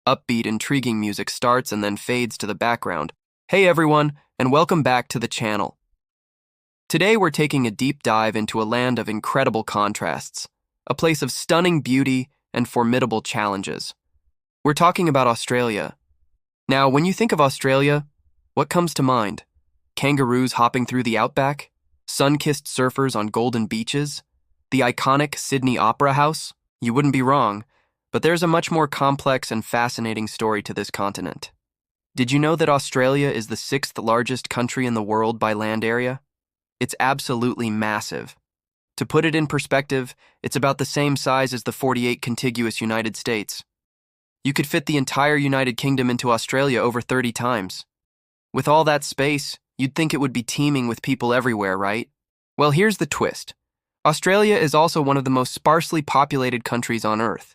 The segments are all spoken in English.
Upbeat, intriguing music starts and then fades to the background. Hey everyone, and welcome back to the channel. Today we're taking a deep dive into a land of incredible contrasts, a place of stunning beauty and formidable challenges. We're talking about Australia. Now, when you think of Australia, what comes to mind? Kangaroos hopping through the Outback? Sun-kissed surfers on golden beaches? The iconic Sydney Opera House? You wouldn't be wrong, but there's a much more complex and fascinating story to this continent. Did you know that Australia is the sixth largest country in the world by land area? It's absolutely massive. To put it in perspective, it's about the same size as the 48 contiguous United States. You could fit the entire United Kingdom into Australia over 30 times. With all that space, you'd think it would be teeming with people everywhere, right? Well, here's the twist. Australia is also one of the most sparsely populated countries on Earth.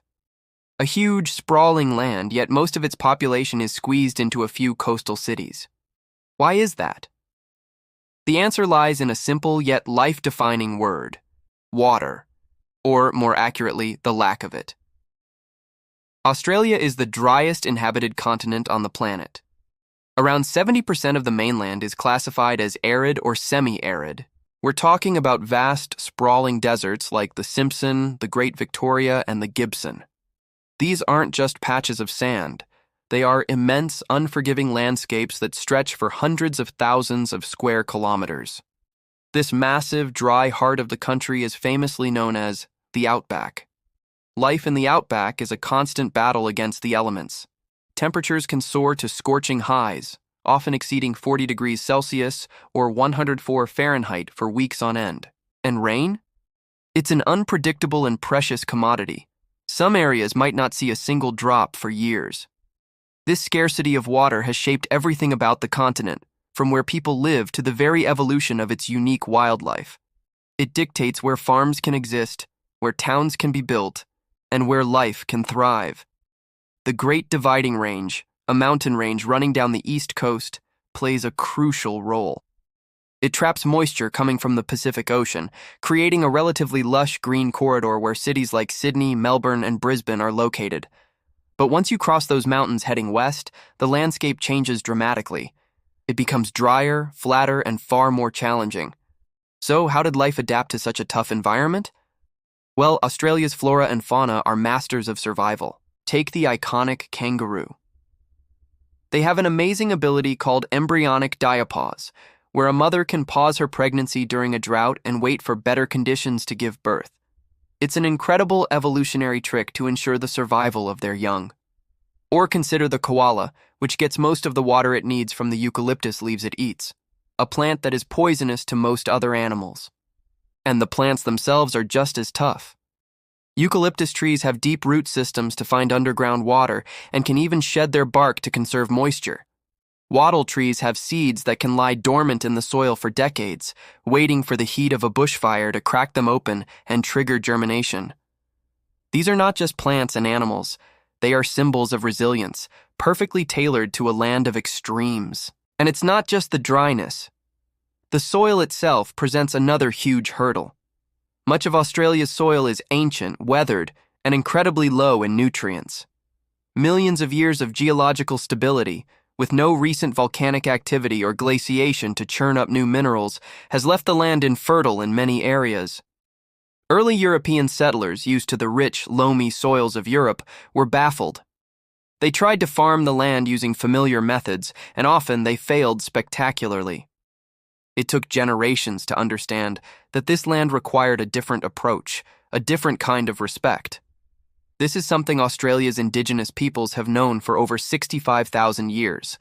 A huge, sprawling land, yet most of its population is squeezed into a few coastal cities. Why is that? The answer lies in a simple yet life-defining word: water, or more accurately, the lack of it. Australia is the driest inhabited continent on the planet. Around 70% of the mainland is classified as arid or semi-arid. We're talking about vast, sprawling deserts like the Simpson, the Great Victoria, and the Gibson. These aren't just patches of sand. They are immense, unforgiving landscapes that stretch for hundreds of thousands of square kilometers. This massive, dry heart of the country is famously known as the Outback. Life in the Outback is a constant battle against the elements. Temperatures can soar to scorching highs, often exceeding 40 degrees Celsius or 104 Fahrenheit for weeks on end. And rain? It's an unpredictable and precious commodity. Some areas might not see a single drop for years. This scarcity of water has shaped everything about the continent, from where people live to the very evolution of its unique wildlife. It dictates where farms can exist, where towns can be built, and where life can thrive. The Great Dividing Range, a mountain range running down the east coast, plays a crucial role. It traps moisture coming from the Pacific Ocean, creating a relatively lush green corridor where cities like Sydney, Melbourne, and Brisbane are located. But once you cross those mountains heading west, the landscape changes dramatically. It becomes drier, flatter, and far more challenging. So, how did life adapt to such a tough environment? Well, Australia's flora and fauna are masters of survival. Take the iconic kangaroo. They have an amazing ability called embryonic diapause, where a mother can pause her pregnancy during a drought and wait for better conditions to give birth. It's an incredible evolutionary trick to ensure the survival of their young. Or consider the koala, which gets most of the water it needs from the eucalyptus leaves it eats, a plant that is poisonous to most other animals. And the plants themselves are just as tough. Eucalyptus trees have deep root systems to find underground water and can even shed their bark to conserve moisture. Wattle trees have seeds that can lie dormant in the soil for decades, waiting for the heat of a bushfire to crack them open and trigger germination. These are not just plants and animals. They are symbols of resilience, perfectly tailored to a land of extremes. And it's not just the dryness. The soil itself presents another huge hurdle. Much of Australia's soil is ancient, weathered, and incredibly low in nutrients. Millions of years of geological stability, with no recent volcanic activity or glaciation to churn up new minerals, has left the land infertile in many areas. Early European settlers used to the rich, loamy soils of Europe were baffled. They tried to farm the land using familiar methods, and often they failed spectacularly. It took generations to understand that this land required a different approach, a different kind of respect. This is something Australia's indigenous peoples have known for over 65,000 years.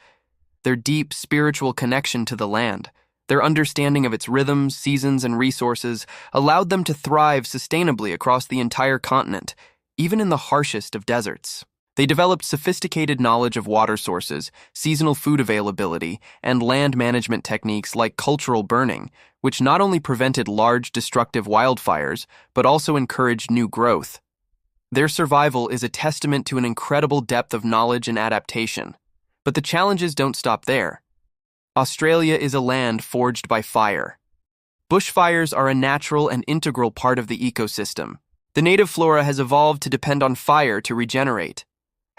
Their deep spiritual connection to the land, their understanding of its rhythms, seasons, and resources allowed them to thrive sustainably across the entire continent, even in the harshest of deserts. They developed sophisticated knowledge of water sources, seasonal food availability, and land management techniques like cultural burning, which not only prevented large destructive wildfires, but also encouraged new growth. Their survival is a testament to an incredible depth of knowledge and adaptation. But the challenges don't stop there. Australia is a land forged by fire. Bushfires are a natural and integral part of the ecosystem. The native flora has evolved to depend on fire to regenerate.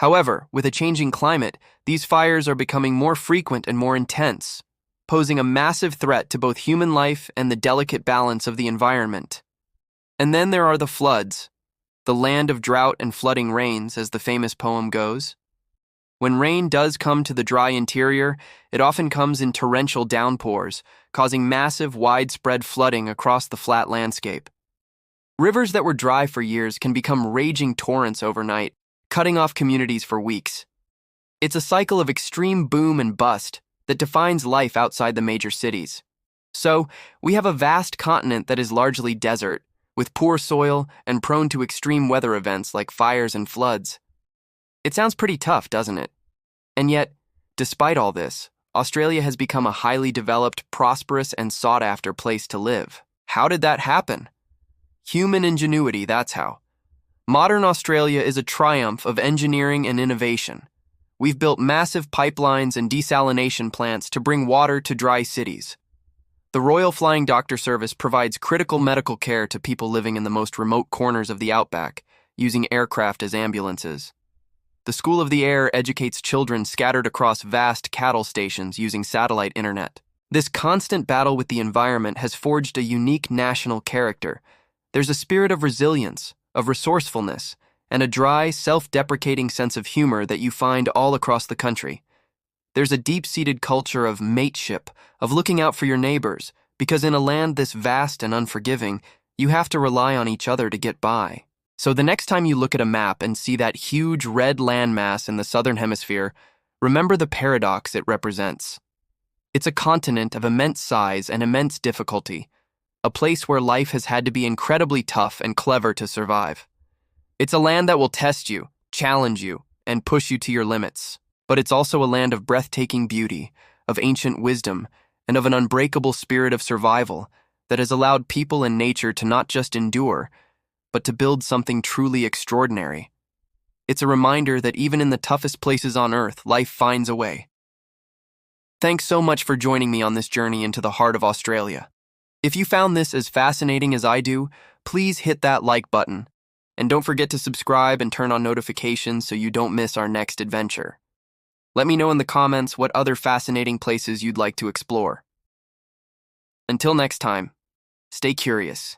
However, with a changing climate, these fires are becoming more frequent and more intense, posing a massive threat to both human life and the delicate balance of the environment. And then there are the floods, the land of drought and flooding rains, as the famous poem goes. When rain does come to the dry interior, it often comes in torrential downpours, causing massive, widespread flooding across the flat landscape. Rivers that were dry for years can become raging torrents overnight, cutting off communities for weeks. It's a cycle of extreme boom and bust that defines life outside the major cities. So, we have a vast continent that is largely desert, with poor soil and prone to extreme weather events like fires and floods. It sounds pretty tough, doesn't it? And yet, despite all this, Australia has become a highly developed, prosperous, and sought-after place to live. How did that happen? Human ingenuity, that's how. Modern Australia is a triumph of engineering and innovation. We've built massive pipelines and desalination plants to bring water to dry cities. The Royal Flying Doctor Service provides critical medical care to people living in the most remote corners of the Outback, using aircraft as ambulances. The School of the Air educates children scattered across vast cattle stations using satellite internet. This constant battle with the environment has forged a unique national character. There's a spirit of resilience, of resourcefulness, and a dry, self-deprecating sense of humor that you find all across the country. There's a deep-seated culture of mateship, of looking out for your neighbors, because in a land this vast and unforgiving, you have to rely on each other to get by. So the next time you look at a map and see that huge red landmass in the southern hemisphere, remember the paradox it represents. It's a continent of immense size and immense difficulty, a place where life has had to be incredibly tough and clever to survive. It's a land that will test you, challenge you, and push you to your limits. But it's also a land of breathtaking beauty, of ancient wisdom, and of an unbreakable spirit of survival that has allowed people and nature to not just endure, but to build something truly extraordinary. It's a reminder that even in the toughest places on Earth, life finds a way. Thanks so much for joining me on this journey into the heart of Australia. If you found this as fascinating as I do, please hit that like button. And don't forget to subscribe and turn on notifications so you don't miss our next adventure. Let me know in the comments what other fascinating places you'd like to explore. Until next time, stay curious.